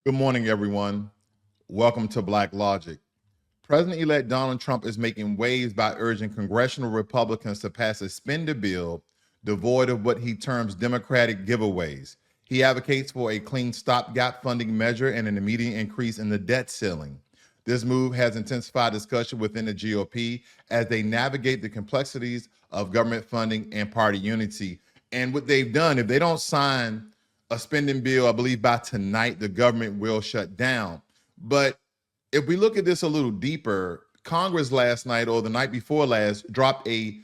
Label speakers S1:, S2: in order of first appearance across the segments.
S1: Good morning, everyone. Welcome to Blacklogic. President-elect Donald Trump is making waves by urging congressional Republicans to pass a spending bill devoid of what he terms Democratic giveaways. He advocates for a clean stopgap funding measure and an immediate increase in the debt ceiling. This move has intensified discussion within the GOP as they navigate the complexities of government funding and party unity. And what they've done, if they don't sign a spending bill, I believe by tonight, the government will shut down. But if we look at this a little deeper, Congress last night or the night before last dropped a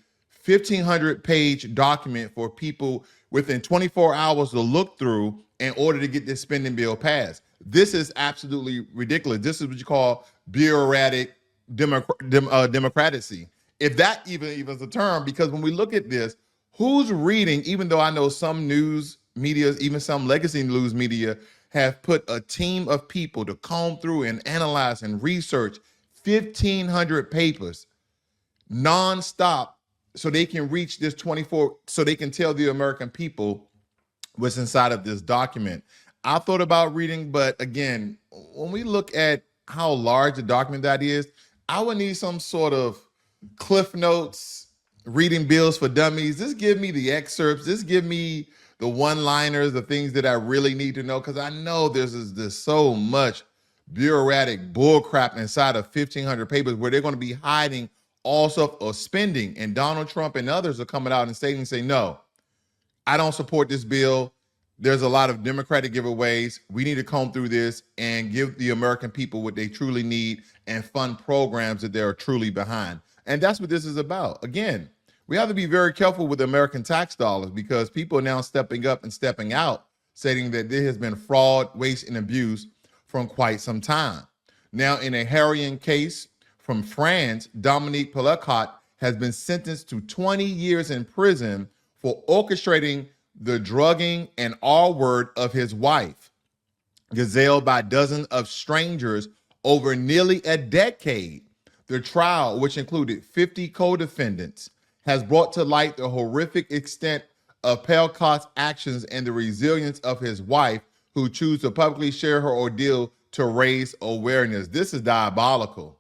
S1: 1,500-page document for people within 24 hours to look through in order to get this spending bill passed. This is absolutely ridiculous. This is what you call bureaucratic democracy. If that even is a term, because when we look at this, who's reading, even though I know some news media, even some legacy news media, have put a team of people to comb through and analyze and research 1,500 papers nonstop so they can reach this 24, so they can tell the American people what's inside of this document. I thought about reading, but again, when we look at how large the document that is, I would need some sort of Cliff Notes, reading bills for dummies. Just give me the excerpts. Just give me the one-liners, the things that I really need to know, because I know there's so much bureaucratic bullcrap inside of 1,500 papers where they're going to be hiding all stuff of spending. And Donald Trump and others are coming out and saying, no, I don't support this bill. There's a lot of Democratic giveaways. We need to comb through this and give the American people what they truly need and fund programs that they're truly behind. And that's what this is about. Again, we have to be very careful with American tax dollars because people are now stepping up and stepping out, saying that there has been fraud, waste, and abuse from quite some time. Now, in a harrowing case from France, Dominique Pelicot has been sentenced to 20 years in prison for orchestrating the drugging and R-word of his wife, gazelled by dozens of strangers over nearly a decade. The trial, which included 50 co-defendants, has brought to light the horrific extent of Pelicot's actions and the resilience of his wife, who chose to publicly share her ordeal to raise awareness. This is diabolical.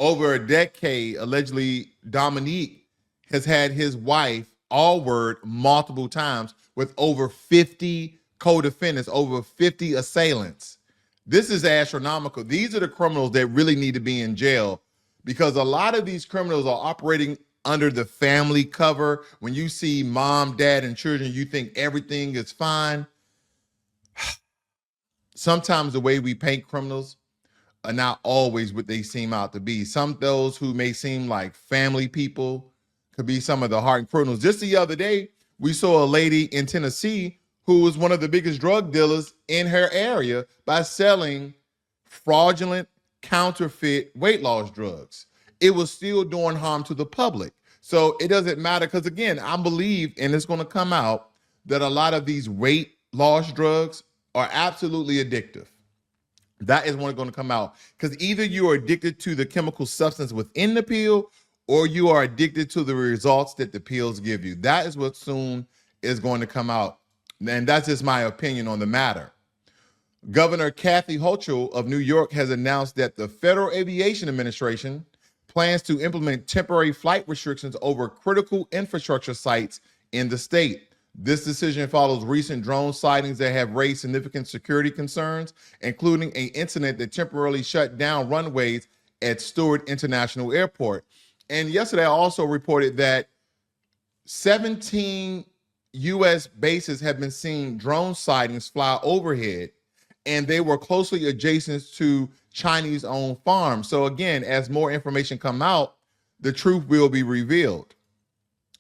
S1: Over a decade, allegedly, Dominique has had his wife all-word multiple times with over 50 co-defendants, over 50 assailants. This is astronomical. These are the criminals that really need to be in jail because a lot of these criminals are operating under the family cover. When you see mom, dad, and children, you think everything is fine. Sometimes the way we paint criminals are not always what they seem out to be. Some those who may seem like family people could be some of the hardened criminals. Just the other day, we saw a lady in Tennessee who was one of the biggest drug dealers in her area by selling fraudulent, counterfeit weight loss drugs. It was still doing harm to the public. So it doesn't matter because, again, I believe, and it's going to come out, that a lot of these weight loss drugs are absolutely addictive. That is what's going to come out because either you are addicted to the chemical substance within the pill or you are addicted to the results that the pills give you. That is what soon is going to come out. And that's just my opinion on the matter. Governor Kathy Hochul of New York has announced that the Federal Aviation Administration plans to implement temporary flight restrictions over critical infrastructure sites in the state. This decision follows recent drone sightings that have raised significant security concerns, including an incident that temporarily shut down runways at Stewart International Airport. And yesterday, I also reported that 17 U.S. bases have been seeing drone sightings fly overhead, and they were closely adjacent to Chinese-owned farms. So again, as more information come out, the truth will be revealed.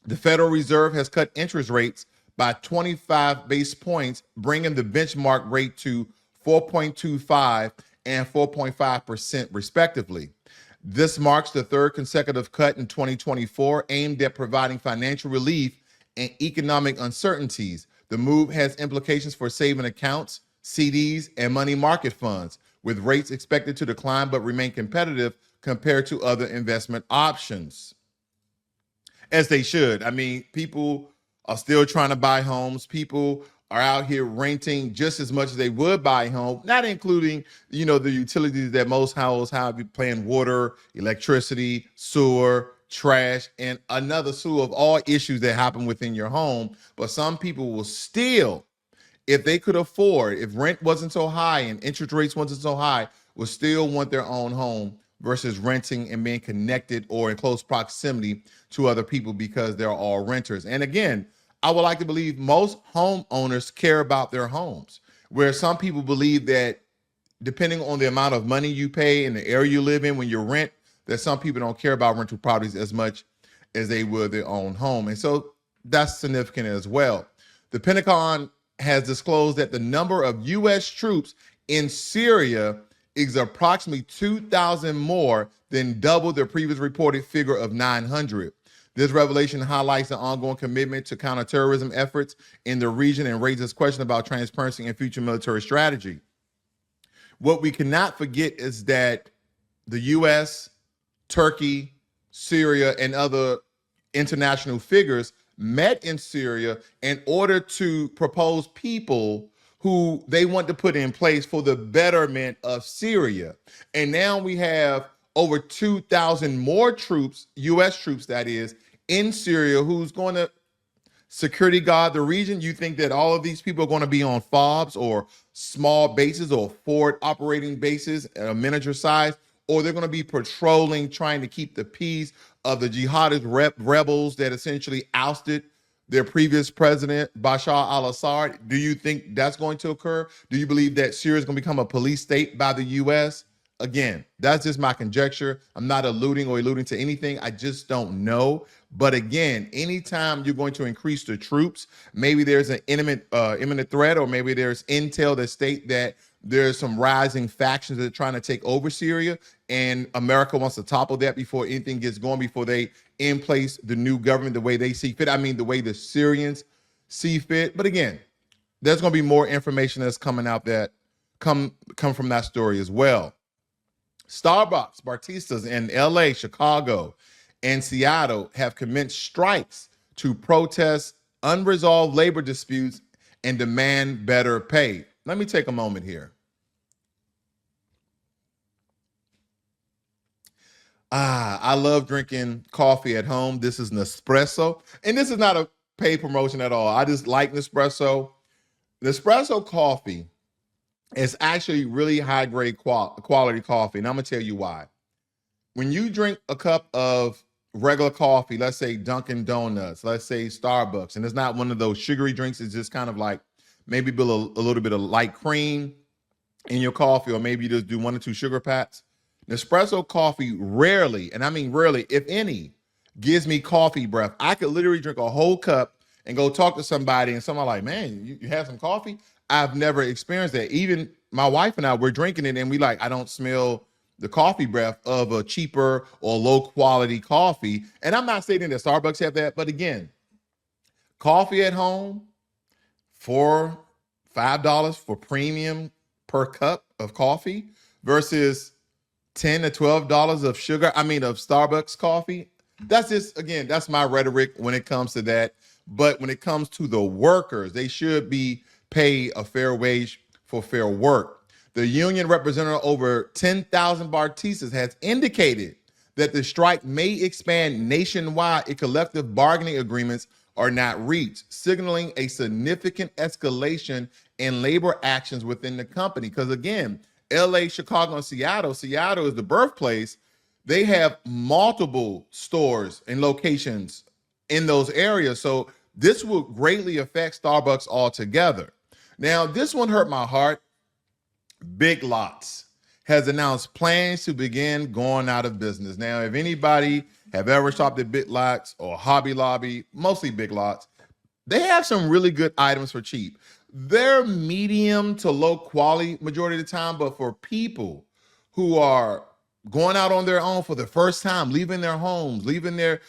S1: The Federal Reserve has cut interest rates by 25 basis points, bringing the benchmark rate to 4.25 and 4.5% respectively. This marks the third consecutive cut in 2024 aimed at providing financial relief and economic uncertainties. The move has implications for saving accounts, CDs, and money market funds, with rates expected to decline but remain competitive compared to other investment options. As they should. I mean, people are still trying to buy homes. People are out here renting just as much as they would buy a home, not including, the utilities that most households have, you paying water, electricity, sewer, trash, and another slew of all issues that happen within your home. But some people will still, if they could afford, if rent wasn't so high and interest rates wasn't so high, would still want their own home versus renting and being connected or in close proximity to other people because they're all renters. And again, I would like to believe most homeowners care about their homes, where some people believe that depending on the amount of money you pay in the area you live in when you rent, that some people don't care about rental properties as much as they would their own home. And so that's significant as well. The Pentagon has disclosed that the number of U.S. troops in Syria is approximately 2,000 more than double the previous reported figure of 900. This revelation highlights the ongoing commitment to counterterrorism efforts in the region and raises questions about transparency and future military strategy. What we cannot forget is that the U.S., Turkey, Syria, and other international figures met in Syria in order to propose people who they want to put in place for the betterment of Syria. And now we have over 2,000 more troops, U.S. troops that is, in Syria, who's going to security guard the region. You think that all of these people are going to be on FOBs or small bases or forward operating bases at a miniature size, or they're going to be patrolling, trying to keep the peace of the jihadist rebels that essentially ousted their previous president, Bashar al-Assad? Do you think that's going to occur? Do you believe that Syria is going to become a police state by the U.S.? Again, that's just my conjecture. I'm not alluding to anything. I just don't know. But again, anytime you're going to increase the troops, maybe there's an imminent threat, or maybe there's intel that state that there's some rising factions that are trying to take over Syria, and America wants to topple that before anything gets going, before they in place the new government the way they see fit. I mean, the way the Syrians see fit. But again, there's going to be more information that's coming out that come from that story as well. Starbucks baristas in LA, Chicago, and Seattle have commenced strikes to protest unresolved labor disputes and demand better pay. Let me take a moment here. I love drinking coffee at home. This is Nespresso, and this is not a paid promotion at all. I just like Nespresso. Nespresso coffee is actually really high grade quality coffee, and I'm gonna tell you why. When you drink a cup of regular coffee, let's say Dunkin' Donuts, let's say Starbucks, and it's not one of those sugary drinks, it's just kind of like maybe a little bit of light cream in your coffee, or maybe you just do 1 or 2 sugar packs. Nespresso coffee rarely, and I mean rarely, if any, gives me coffee breath. I could literally drink a whole cup and go talk to somebody, and someone like, man, you have some coffee? I've never experienced that. Even my wife and I, we're drinking it, and we I don't smell the coffee breath of a cheaper or low quality coffee. And I'm not saying that Starbucks have that, but again, coffee at home for $5 for premium per cup of coffee versus $10 to $12 of of Starbucks coffee. That's just, again, that's my rhetoric when it comes to that. But when it comes to the workers, they should be paid a fair wage for fair work. The union representing over 10,000 baristas has indicated that the strike may expand nationwide if collective bargaining agreements are not reached, signaling a significant escalation in labor actions within the company. Because again, LA, Chicago, and Seattle is the birthplace. They have multiple stores and locations in those areas. So this will greatly affect Starbucks altogether. Now, this one hurt my heart. Big Lots has announced plans to begin going out of business. Now, if anybody have ever shopped at Big Lots or Hobby Lobby, mostly Big Lots, they have some really good items for cheap. They're medium to low quality majority of the time, but for people who are going out on their own for the first time, leaving their homes, leaving their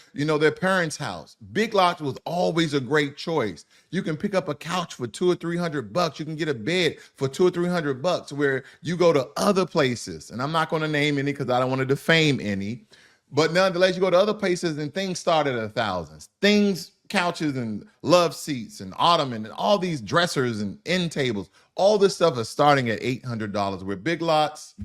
S1: parents' house, Big Lots was always a great choice. You can pick up a couch for $200 or $300. You can get a bed for $200 or $300, where you go to other places, and I'm not going to name any because I don't want to defame any, but nonetheless, you go to other places and things start at thousands. Things couches and love seats and ottoman and all these dressers and end tables. All this stuff is starting at $800. With Big Lots,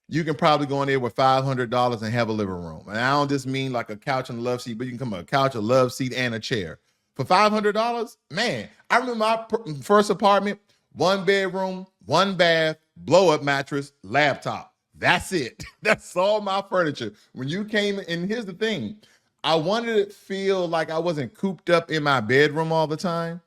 S1: you can probably go in there with $500 and have a living room. And I don't just mean like a couch and a love seat, but you can come with a couch, a love seat, and a chair. For $500, man, I remember my first apartment, 1 bedroom, 1 bath, blow-up mattress, laptop. That's it. That's all my furniture. When you came, and here's the thing, I wanted to feel like I wasn't cooped up in my bedroom all the time.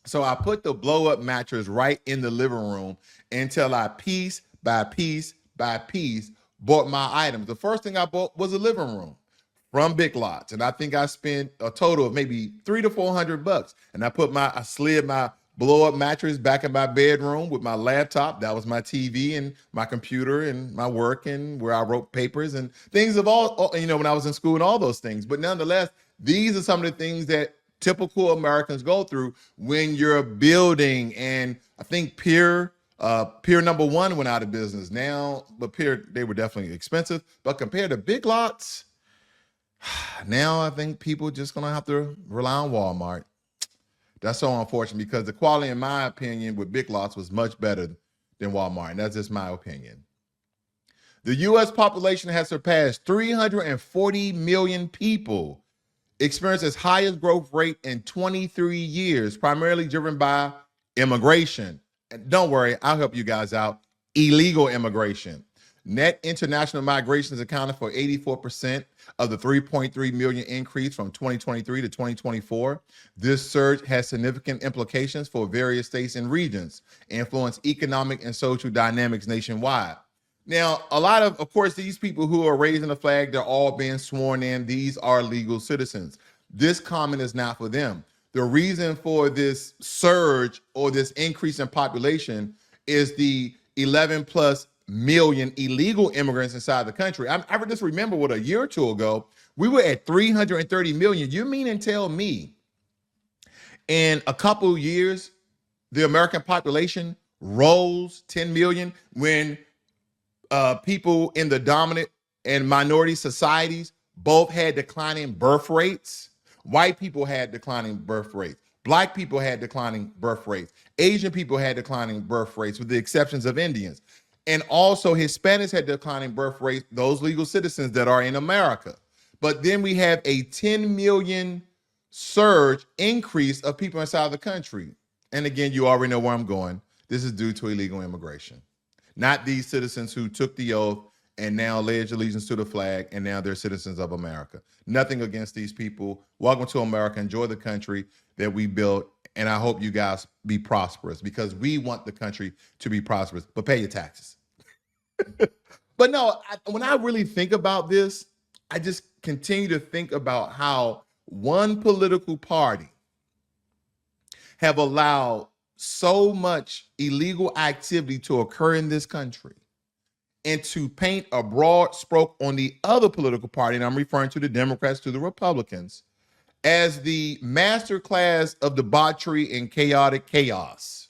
S1: So I put the blow-up mattress right in the living room until I piece by piece by piece bought my items. The first thing I bought was a living room from Big Lots, and I think I spent a total of maybe $300 to $400. And I slid my blow-up mattress back in my bedroom with my laptop. That was my TV and my computer and my work and where I wrote papers and things of all, when I was in school and all those things. But nonetheless, these are some of the things that typical Americans go through when you're building. And I think Pier number 1 went out of business now, but Pier, they were definitely expensive. But compared to Big Lots, now I think people just gonna have to rely on Walmart. That's so unfortunate because the quality, in my opinion, with Big Lots was much better than Walmart. And that's just my opinion. The U.S. population has surpassed 340 million people, experienced its highest growth rate in 23 years, primarily driven by immigration. And don't worry, I'll help you guys out. Illegal immigration. Net international migration is accounted for 84% of the 3.3 million increase from 2023 to 2024. This surge has significant implications for various states and regions, influence economic and social dynamics nationwide. Now, a lot of course, these people who are raising the flag, they're all being sworn in. These are legal citizens. This comment is not for them. The reason for this surge or this increase in population is the 11 plus million illegal immigrants inside the country. I just remember what, a year or two ago, we were at 330 million. You mean and tell me in a couple of years, the American population rose 10 million when people in the dominant and minority societies both had declining birth rates? White people had declining birth rates. Black people had declining birth rates. Asian people had declining birth rates, with the exceptions of Indians. And also Hispanics had declining birth rates, those legal citizens that are in America. But then we have a 10 million surge increase of people inside the country. And again, you already know where I'm going. This is due to illegal immigration. Not these citizens who took the oath and now pledge allegiance to the flag, and now they're citizens of America. Nothing against these people. Welcome to America. Enjoy the country that we built. And I hope you guys be prosperous, because we want the country to be prosperous, but pay your taxes. But no, when I really think about this, I just continue to think about how one political party have allowed so much illegal activity to occur in this country, and to paint a broad stroke on the other political party, and I'm referring to the Democrats, to the Republicans, as the master class of debauchery and chaotic chaos.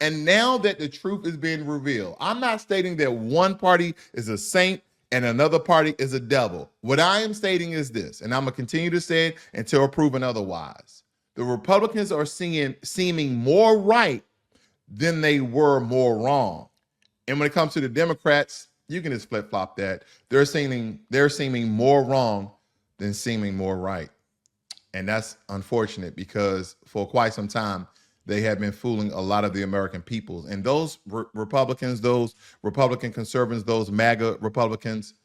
S1: And now that the truth is being revealed, I'm not stating that one party is a saint and another party is a devil. What I am stating is this, and I'm going to continue to say it until proven otherwise. The Republicans are seeming more right than they were more wrong. And when it comes to the Democrats, you can just flip-flop that. They're seeming more wrong than seeming more right. And that's unfortunate, because for quite some time, they have been fooling a lot of the American people. And those Republicans, those Republican conservatives, those MAGA Republicans,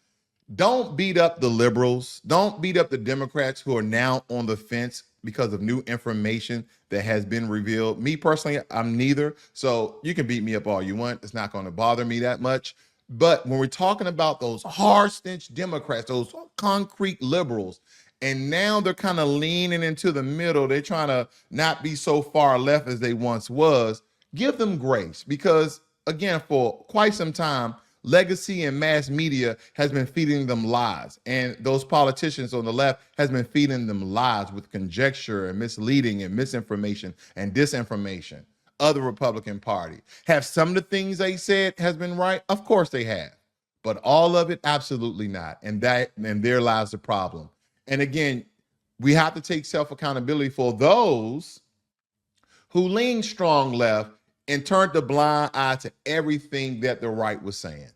S1: don't beat up the liberals. Don't beat up the Democrats who are now on the fence because of new information that has been revealed. Me personally, I'm neither. So you can beat me up all you want. It's not going to bother me that much. But when we're talking about those hard-stench Democrats, those concrete liberals, and now they're kind of leaning into the middle, they're trying to not be so far left as they once was, give them grace. Because again, for quite some time, legacy and mass media has been feeding them lies. And those politicians on the left has been feeding them lies with conjecture and misleading and misinformation and disinformation. Other Republican Party. Have some of the things they said has been right? Of course they have. But all of it, absolutely not. And there lies the problem. And again, we have to take self-accountability for those who leaned strong left and turned a blind eye to everything that the right was saying.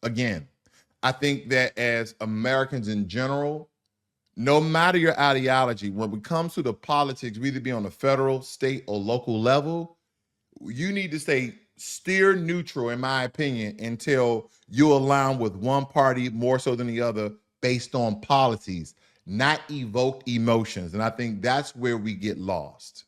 S1: Again, I think that as Americans in general, no matter your ideology, when it comes to the politics, whether it be on the federal, state, or local level, you need to stay steer neutral, in my opinion, until you align with one party more so than the other based on policies, not evoked emotions. And I think that's where we get lost.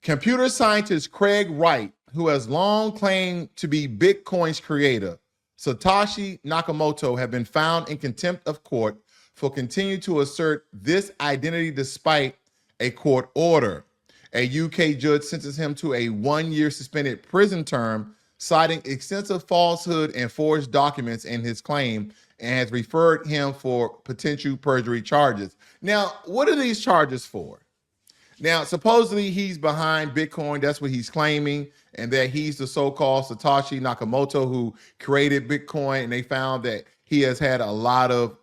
S1: Computer scientist Craig Wright, who has long claimed to be Bitcoin's creator, Satoshi Nakamoto, have been found in contempt of court for continuing to assert this identity despite a court order. A UK judge sentenced him to a 1-year suspended prison term, citing extensive falsehood and forged documents in his claim, and has referred him for potential perjury charges. Now, what are these charges for? Now, supposedly he's behind Bitcoin. That's what he's claiming, and that he's the so-called Satoshi Nakamoto who created Bitcoin. And they found that he has had a lot of,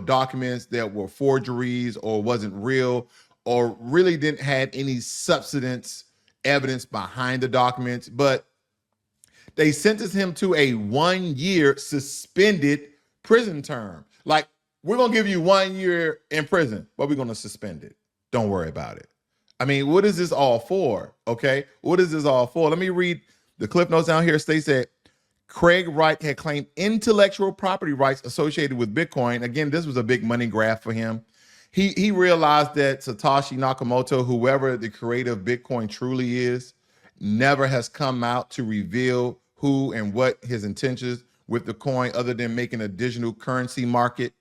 S1: documents that were forgeries or wasn't real or really didn't have any substance evidence behind the documents. But they sentenced him to a 1-year suspended prison term. Like, we're going to give you 1 year in prison, but we're going to suspend it. Don't worry about it. I mean, what is this all for? Okay. What is this all for? Let me read the cliff notes down here. It states that Craig Wright had claimed intellectual property rights associated with Bitcoin. Again, this was a big money grab for him. He realized that Satoshi Nakamoto, whoever the creator of Bitcoin truly is, never has come out to reveal who and what his intentions with the coin other than making a digital currency market.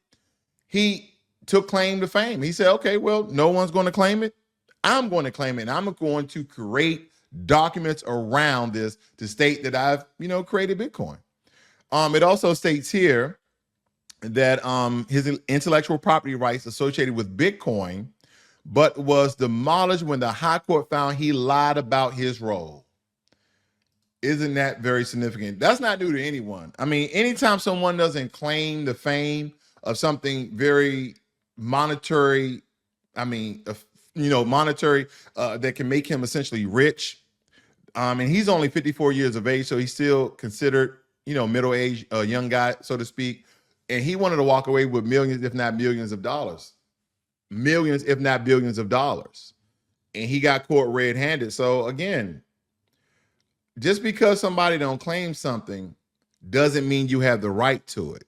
S1: He took claim to fame. He said, okay, well, no one's going to claim it. I'm going to claim it. And I'm going to create documents around this to state that I've, created Bitcoin. It also states here that his intellectual property rights associated with Bitcoin, but was demolished when the high court found he lied about his role. Isn't that very significant? That's not new to anyone. I mean, anytime someone doesn't claim the fame of something very monetary, monetary that can make him essentially rich. And he's only 54 years of age, so he's still considered, middle-aged, young guy, so to speak. And he wanted to walk away with millions, if not millions of dollars. Millions, if not billions of dollars. And he got caught red-handed. So again, just because somebody don't claim something doesn't mean you have the right to it.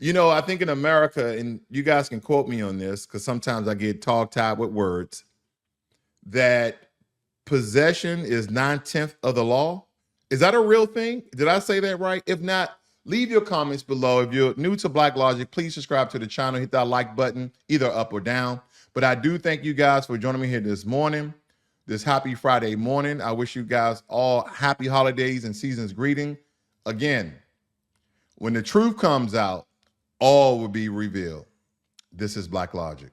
S1: I think in America, and you guys can quote me on this because sometimes I get tongue-tied with words, that possession is 9/10 of the law. Is that a real thing? Did I say that right? If not, leave your comments below. If you're new to Blacklogic, please subscribe to the channel. Hit that like button, either up or down. But I do thank you guys for joining me here this morning, this happy Friday morning. I wish you guys all happy holidays and season's greeting. Again, when the truth comes out, all will be revealed. This is Blacklogic.